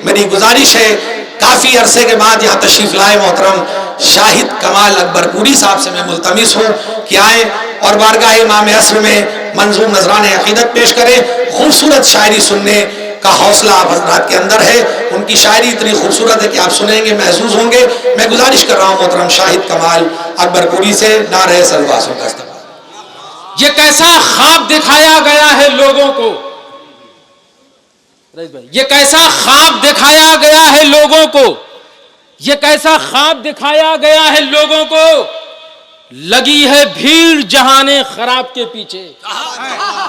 मेरी गुजारिश है काफी अरसे के बाद यहाँ तशरीफ लाए मोहतरम शाहिद कमाल अकबरपुरी साहब से मैं मुल्तमिस हूँ कि आए और बारगाह इमाम असर में मंजूर नजराने अकीदत पेश करें। खूबसूरत शायरी सुनने का हौसला आप हजरात के अंदर है, उनकी शायरी इतनी खूबसूरत है कि आप सुनेंगे महसूस होंगे। मैं गुजारिश कर रहा हूँ मोहतरम शाहिद कमाल अकबरपुरी से, नारे सलवासों का इस्तेमाल। ये कैसा ख्वाब दिखाया गया है लोगों को, ये कैसा ख्वाब दिखाया गया है लोगों को, ये कैसा ख्वाब दिखाया गया है लोगों को, लगी है भीड़ जहाने खराब के पीछे,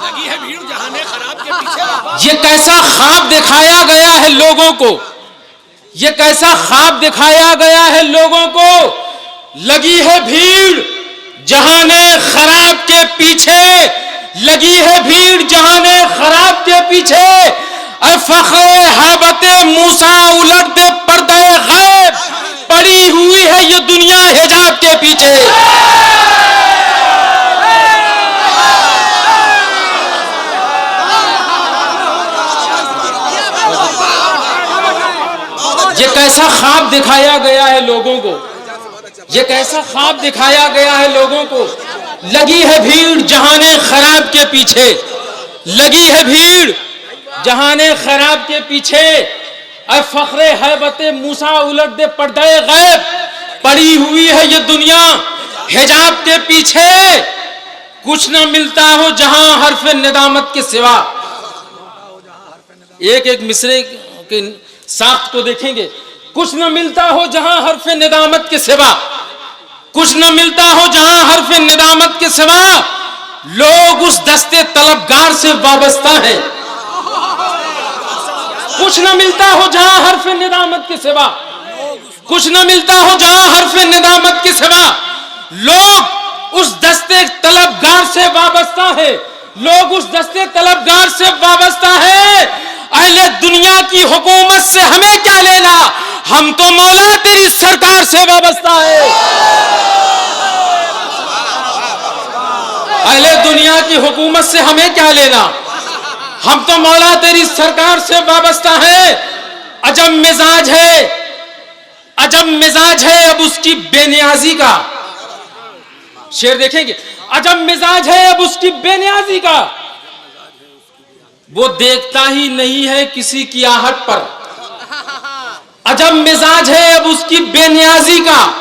लगी है भीड़ जहाने खराब के पीछे। ये कैसा ख्वाब दिखाया गया है लोगों को, ये कैसा ख्वाब दिखाया गया है लोगों को, लगी है भीड़ जहाने खराब के पीछे, लगी है भीड़ जहाने खराब के पीछे। फख्रे हैबते मूसा उलट दे पर्दे गैब, पड़ी हुई है ये दुनिया हिजाब के पीछे। ये कैसा ख्वाब दिखाया गया है लोगों को, ये कैसा ख्वाब दिखाया गया है लोगों को, लगी है भीड़ जहाने खराब के पीछे, लगी है भीड़ जहाने खराब के पीछे। फख्रे हैबते मूसा उलट दे पर्दे गैब, पड़ी हुई है ये दुनिया हिजाब के पीछे। कुछ न मिलता हो जहां हर्फ निदामत के सिवा। एक एक मिसरे के साख्त को देखेंगे। कुछ न मिलता हो जहां हर्फ निदामत के सिवा, कुछ न मिलता हो जहां हर्फ निदामत के सिवा। लोग उस दस्ते तलबगार से वाबस्ता है। कुछ न मिलता हो जहां हर्फ निदामत के सिवा, कुछ न मिलता हो जहां हर्फ निदामत के सिवा। लोग उस दस्ते तलबगार से वाबस्ता है, लोग उस दस्ते तलबगार से वाबस्ता है। अहले दुनिया की हुकूमत से हमें क्या लेना, हम तो मौला तेरी सरकार से वाबस्ता है। अहले दुनिया की हुकूमत से हमें क्या लेना, हम तो मौला तेरी सरकार से वाबस्ता है। अजब मिजाज है, अजब मिजाज है अब उसकी बेनियाजी का। शेर देखेंगे। अजब मिजाज है अब उसकी बेनियाजी का, वो देखता ही नहीं है किसी की आहट पर। अजब मिजाज है अब उसकी बेनियाजी का,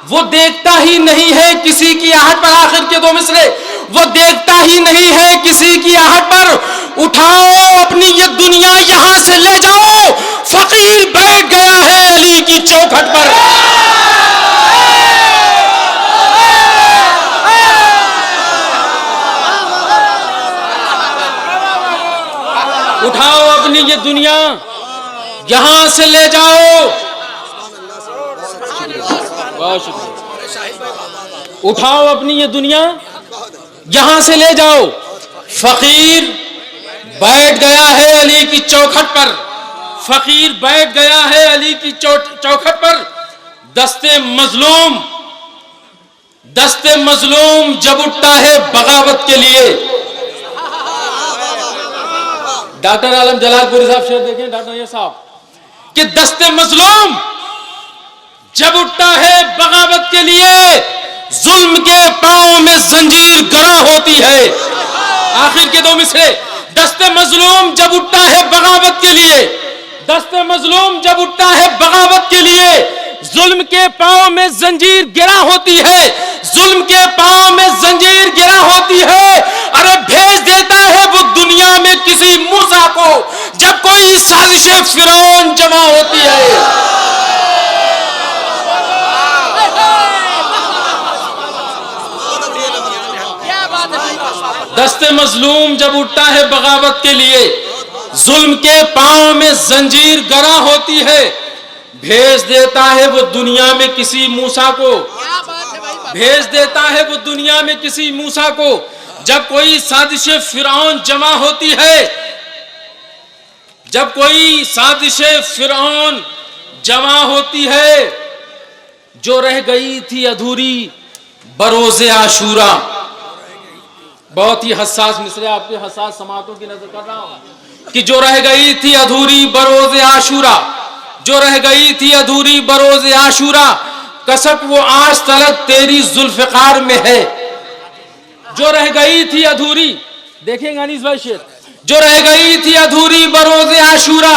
वो देखता ही नहीं है किसी की आहट पर। आखिर के दो मिसरे। वो देखता ही नहीं है किसी की आहट पर। उठाओ अपनी ये दुनिया यहां से ले जाओ, फकीर बैठ गया है अली की चौखट पर। उठाओ अपनी ये दुनिया यहां से ले जाओ, बहुत शुक्रिया। उठाओ अपनी ये दुनिया यहां से ले जाओ, फकीर बैठ गया है अली की चौखट पर, फकीर बैठ गया है अली की चौखट पर। दस्ते मजलूम जब उठता है बगावत के लिए। डॉक्टर आलम जलालपुरी साहब शेर देखें, डॉक्टर ये साहब कि दस्ते मजलूम जब उठता है बगावत के लिए, जुल्म के पांव में जंजीर गड़ा होती है। आखिर के दो मिसरे। दस्ते मजलूम जब उठता है बगावत के लिए, दस्ते मजलूम जब उठता है बगावत के लिए, जुल्म के पांव में जंजीर गिरा होती है, जुल्म के पांव में जंजीर गिरा होती है। अरे भेज देता है वो दुनिया में किसी मूसा को, जब कोई साजिश फिरौन जमा होती है। दस्ते मजलूम जब उठता है बगावत के लिए, जुल्म के पांव में जंजीर गड़ा होती है। भेज देता है वो दुनिया में किसी मूसा को, भेज देता है वो दुनिया में किसी मूसा को, जब कोई साजिश फिरौन जमा होती है, जब कोई साजिश फिरौन जमा होती है। जो रह गई थी अधूरी बरोज़े आशूरा। बहुत ही हसास मिसरे आपके हसास समातों की नजर कर रहा हूं। कि जो रह गई थी अधूरी बरोज़ आशूरा, जो रह गई थी अधूरी बरोज़ आशूरा, कसक वो आज तलक तेरी जुल्फ़िकार में है। जो रह गई थी अधूरी, देखेंगे अनीस भाई शेर, जो रह गई थी अधूरी बरोज़ आशूरा,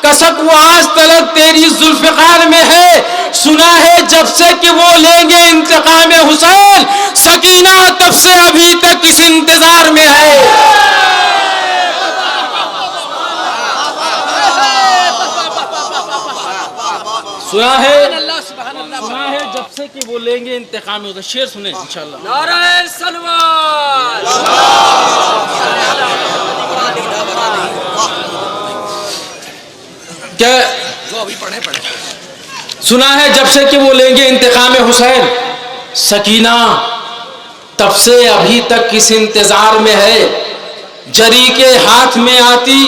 कसक वो आज तलक तेरी जुल्फ़िकार में है। सुना है जब से कि वो लेंगे इंतकाम हुसैन, सकीना तब से अभी तक किस इंतजार में है। सुना है जब से कि वो लेंगे इंतकाम होगा। शेर सुने इंशाअल्लाह। नारे सलवात। क्या सुना है जब से कि वो लेंगे इंतकाम हुसैन, सकीना तब से अभी तक किस इंतजार में है। जरी के हाथ में आती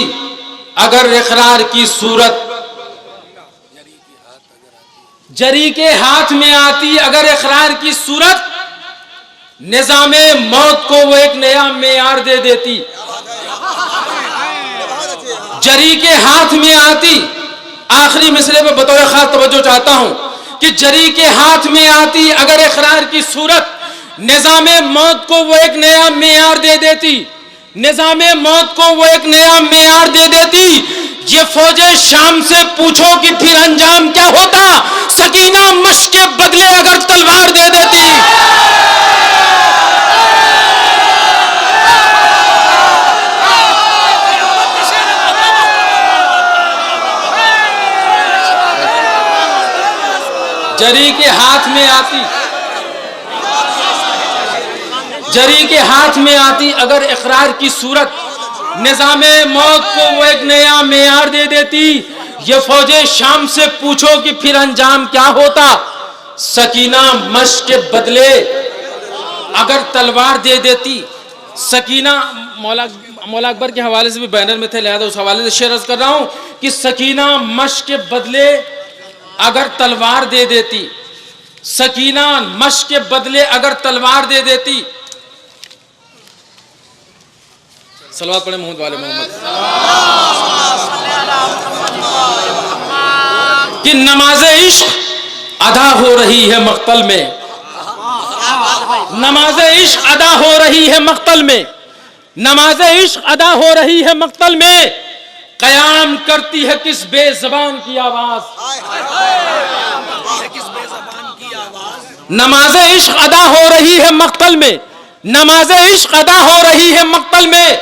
अगर इकरार की सूरत, जरी के हाथ में आती अगर इकरार की सूरत, निजामे मौत को वो एक नया मेयार दे देती। जरी के हाथ में आती, आखिरी मिसरे पे बतौर खास तवज्जो चाहता हूं कि जरी के हाथ में आती अगर इकरार की सूरत, निजामे मौत को वो एक नया मेयार दे देती। निजामे मौत को वो एक नया मेयार दे देती। ये फौजे शाम से पूछो कि फिर अंजाम क्या होता, सकीना मश्क के बदले अगर तलवार दे देती। जरी के हाथ में आती, जरी के हाथ में आती अगर इकरार की सूरत, निजामे मौत को वो एक नया मेयार दे देती। ये फौजे शाम से पूछो कि फिर अंजाम क्या होता, सकीना मश्क के बदले अगर तलवार दे देती। सकीना मौला अकबर के हवाले से भी बैनर में थे, लिहाजा उस हवाले से शेर अर्ज कर रहा हूं कि सकीना मश्क के बदले अगर तलवार दे देती, सकीना मश्क के बदले अगर तलवार दे देती। सलवात पढ़े मोहम्मद वाले मोहम्मद। कि नमाज़े इश्क अदा हो रही है मक्तल में, नमाज़े इश्क अदा हो रही है मक्तल में, नमाज़े इश्क अदा हो रही है मक्तल में, कयाम करती है किस बेज़बान की आवाज। नमाज़े इश्क अदा हो रही है मक्तल में, नमाज़े इश्क अदा हो रही है मक्तल में,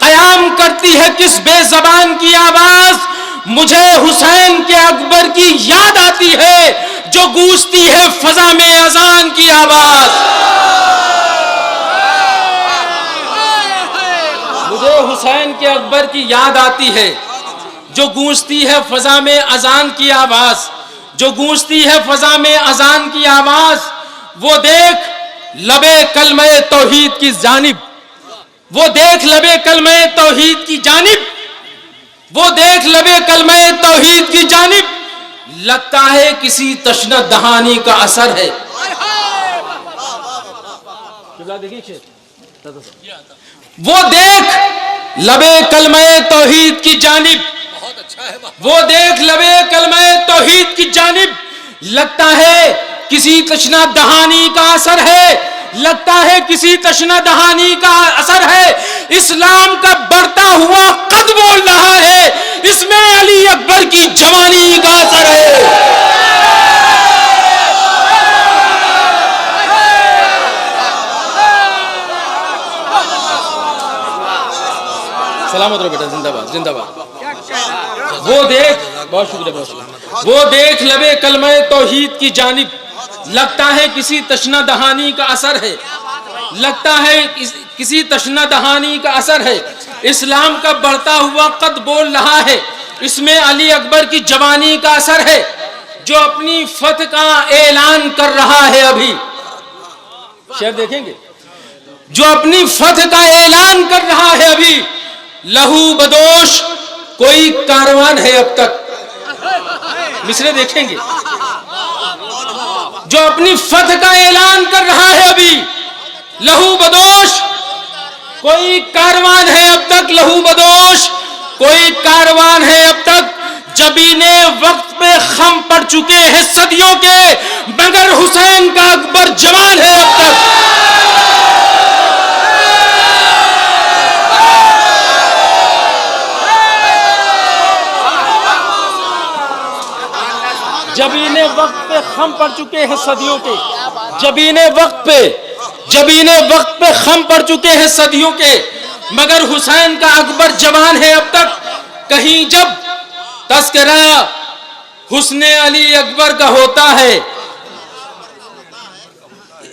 कयाम करती है किस बेज़बान की आवाज। मुझे हुसैन के अकबर की याद आती है जो गूंजती है फजा में अजान की आवाज। मुझे हुसैन के अकबर की याद आती है जो गूंजती है फजा में अजान की आवाज, जो गूंजती है फजा में अजान की आवाज। वो देख लबे कलमे तौहीद की जानिब, वो देख लबे कलमे तौहीद की जानिब, वो देख लबे कलमे तौहीद की जानिब, लगता है किसी तशना दहानी का असर है। वो देख लबे कलमे तौहीद की जानिब, वो देख लबे कलमे तौहीद की जानिब, लगता है किसी तशना दहानी का असर है, लगता है किसी तशना दहानी का असर है। इस्लाम का बढ़ता हुआ कद बोल रहा है, इसमें अली अकबर की जवानी का असर है। सलामत रहो बेटा, जिंदाबाद जिंदाबाद। वो देख, बहुत शुक्रिया बहुत शुक्रिया। वो देख लबे कलमे तौहीद की जानिब, लगता है किसी तशना दहानी का असर है, लगता है किसी तशना दहानी का असर है। इस्लाम का बढ़ता हुआ कद बोल रहा है, इसमें अली अकबर की जवानी का असर है, जो अपनी फतह का ऐलान कर रहा है। अभी शेर देखेंगे, जो अपनी फतह का ऐलान कर रहा है अभी। लहू बदोश कोई कारवान है अब तक, मिसरे देखेंगे। जो अपनी फतह का ऐलान कर रहा है अभी, लहू बदोश कोई कारवान है अब तक, लहू बदोश कोई कारवान है अब तक जबीने वक्त पे खम पड़ चुके हैं सदियों के, मगर हुसैन का अकबर जवान है अब तक। जबीने वक्त पे खम पड़ चुके हैं सदियों के, जबीने वक्त पे खम पड़ चुके हैं सदियों के, मगर हुसैन का अकबर जवान है अब तक। कहीं जब तस्करा हुस्ने अली अकबर का होता है,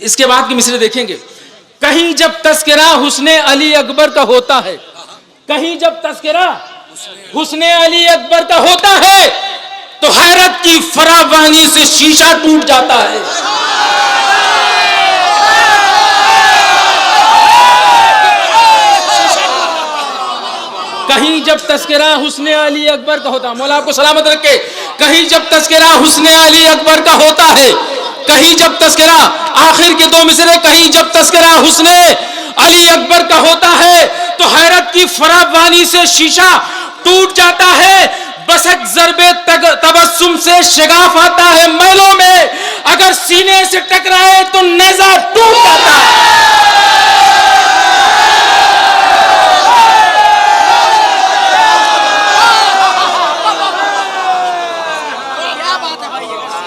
इसके बाद की मिसरे देखेंगे, कहीं जब तस्करा हुस्ने अली अकबर का होता है, कहीं जब तस्करा हुस्ने अली अकबर का होता है, तो हैरत की फरावानी से शीशा टूट जाता है। कहीं जब तस्करा हुस्ने अली अकबर का होता है, मौला आपको सलामत रखे, कहीं जब तस्करा हुस्ने अली अकबर का होता है, कहीं जब तस्करा, आखिर के दो मिसरे, कहीं जब तस्करा हुस्ने अली अकबर का होता है, तो हैरत की फरावानी से शीशा टूट जाता है। बस एक ज़र्बे तबस्सुम से शगाफ आता है महलों में, अगर सीने से टकराए तो नेज़ा टूट जाता है।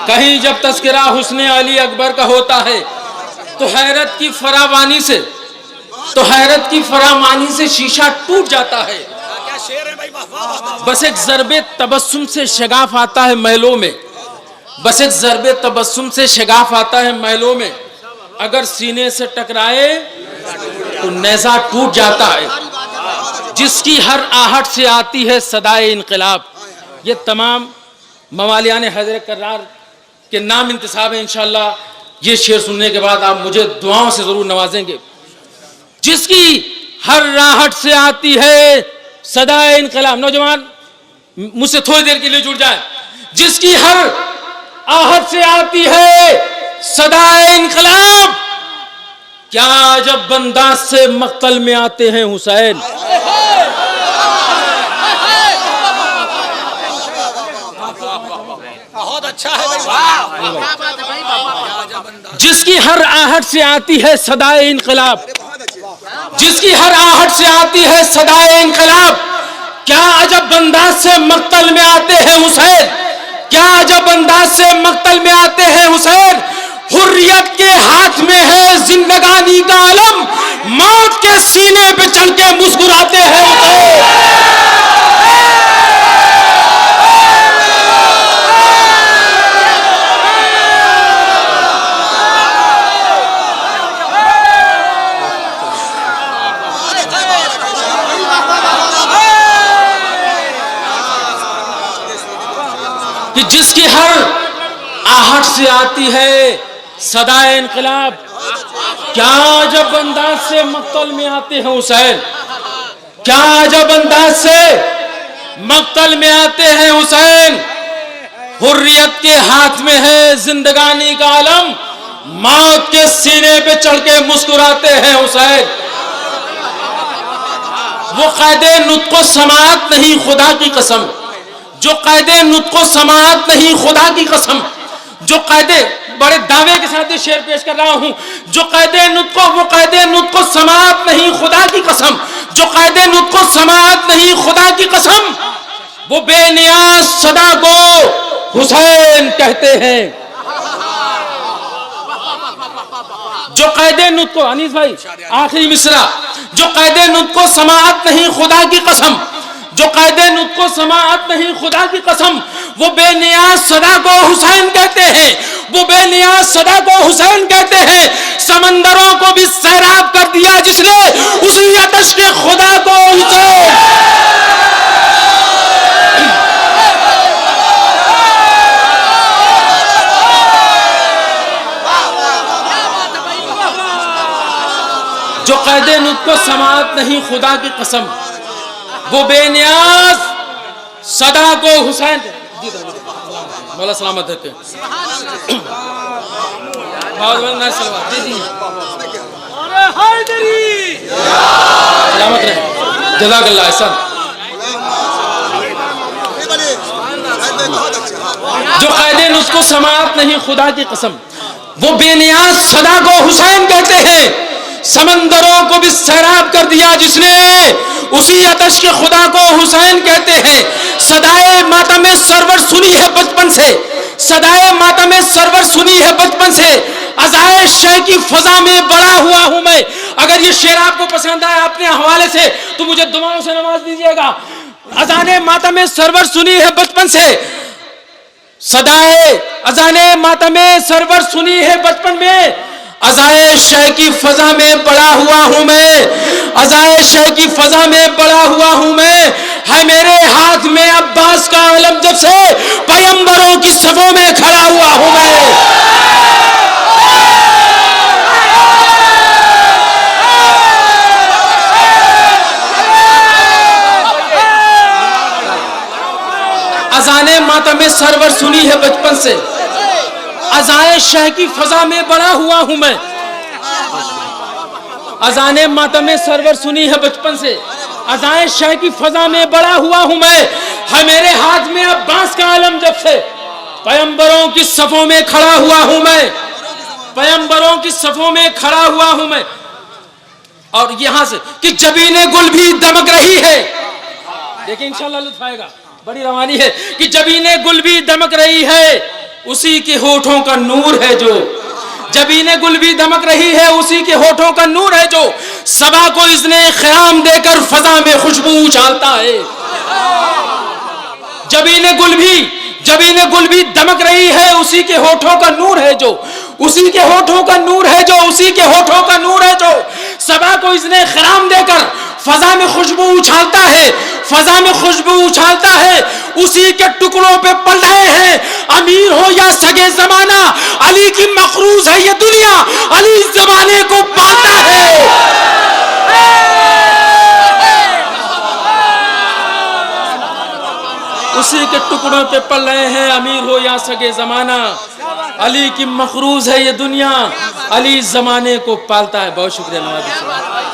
कहीं जब तस्करा हुस्ने अली अकबर का होता है, तो हैरत की फरावानी से शीशा टूट जाता है। बस एक ज़र्बे तबस्सुम से शगाफ आता है महलों में, बस एक ज़र्बे तबस्सुम से शगाफ आता है महलों में, अगर सीने से टकराए तो नेज़ा टूट जाता है। जिसकी हर आहट से आती है सदाए इनकलाब। ये तमाम मवालियान हैदर करार के नाम इंतसाब है। इंशाअल्लाह ये शेर सुनने के बाद आप मुझे दुआओं से जरूर नवाजेंगे। जिसकी हर आहट से आती है सदाए इनकलाब, नौजवान मुझसे थोड़ी देर के लिए जुड़ जाए, जिसकी हर आहट से आती है सदाए इनकलाब, क्या जब बंदाज से मक्तल में आते हैं हुसैन। बहुत अच्छा है जिसकी हर आहट से आती है सदाए इनकलाब, जिसकी हर आहट से आती है सदाए इनकलाब, क्या अजब अंदाज से मक्तल में आते हैं हुसैन, क्या अजब अंदाज से मक्तल में आते हैं हुसैन। हुर्रियत के हाथ में है जिंदगानी का आलम, मौत के सीने पे चढ़ के मुस्कुराते हैं हुसैन। कि जिसकी हर आहट से आती है सदाए इनकलाब, क्या जब अंदाज से मक्तल में आते हैं हुसैन, क्या जब अंदाज से मक्तल में आते हैं हुसैन। हुर्रियत के हाथ में है जिंदगानी का आलम, मौत के सीने पे चढ़ के मुस्कुराते हैं हुसैन। वो कायदे नुत्को समाअत नहीं खुदा की कसम, जो कायदे नुत्को समाअत नहीं खुदा की कसम, जो कायदे, बड़े दावे के साथ ये शेर पेश कर रहा हूं, जो कायदे नुत्को, वो कायदे नुत्को समाअत नहीं खुदा की कसम, जो कायदे नुत्को समाअत नहीं खुदा की कसम, वो बेनियाज सदा को हुसैन कहते हैं। जो कायदे नुत्को, अनीस भाई आखिरी मिसरा, जो कायदे नुत्को समाअत नहीं खुदा की कसम, जो कायदे नुत्को समाअत नहीं खुदा की कसम, वो बेनियाज सदा को हुसैन कहते हैं, वो बेनियाज सदा को हुसैन कहते हैं। समंदरों को भी सैराब कर दिया जिसने, उसी आतश के खुदा को हुसैन। जो कायदे नुत्को समाअत नहीं खुदा की कसम, वो बेनियाज सदा को हुसैन। मौला सलामत रहते सलामत रहे, जज़ाकल्लाह। जो कायदे उसको समाअत नहीं, खुदा की कसम। वो बेनियाज सदा को हुसैन कहते हैं। समंदरों को भी सैराब कर दिया जिसने, उसी आतश के खुदा को हुसैन कहते हैं। सदाए मातम सरवर सुनी है बचपन से, सदाए मातम सरवर सुनी है बचपन से। अज़ाए शह की फजा में बड़ा हुआ हूं मैं। अगर ये शेर आपको पसंद आए अपने हवाले से तो मुझे दुआओं से नवाज दीजिएगा। अज़ाने मातम सरवर सुनी है बचपन से, सदाए अज़ाने मातम सरवर सुनी है बचपन में। अज़ाए शह की फजा में बड़ा हुआ हूं मैं, अज़ाए शह की फजा में बड़ा हुआ हूं मैं। है मेरे हाथ में अब्बास का आलम जब से पैगंबरों की सफों में खड़ा हुआ हूं मैं। अज़ाने मातम सरवर सुनी है बचपन से, अज़ाए शह की फजा में बड़ा हुआ हूं मैं। अज़ाने मातम सरवर सुनी है बचपन से, अज़ाए शह की फजा में बड़ा हुआ हूं मैं। है मेरे हाथ में अब्बास का आलम जब से पैगंबरों की सफों में खड़ा हुआ हूं मैं, पैगंबरों की सफों में खड़ा हुआ हूं मैं। और यहां से कि जबीने गुल भी दमक रही है, देखिए इंशाल्लाह लुत्फ आएगा, बड़ी रवानी है कि जबीने गुल भी दमक रही है, उसी के होठों का नूर है जो। जबीने गुल भी दमक रही है, उसी के होठों का नूर है जो। सबा को इसने ख़याम देकर फजा में खुशबू उछालता है। जबीने गुल भी दमक रही है, उसी के होठों का नूर है जो, उसी के होठों का नूर है जो, उसी के होठों का नूर है जो। सबा को इसने ख़याम देकर फजा में खुशबू उछालता है, फजा में खुशबू उछालता है। उसी के टुकड़ों पे पल रहे हैं, अमीर हो या सगे जमाना, अली की मखरूज है ये दुनिया, अली जमाने को पाता है। उसी के टुकड़ों पे पल रहे हैं, अमीर हो या सगे जमाना, अली की मखरूज है ये दुनिया, अली जमाने को पालता है। बहुत शुक्रिया नवाज़।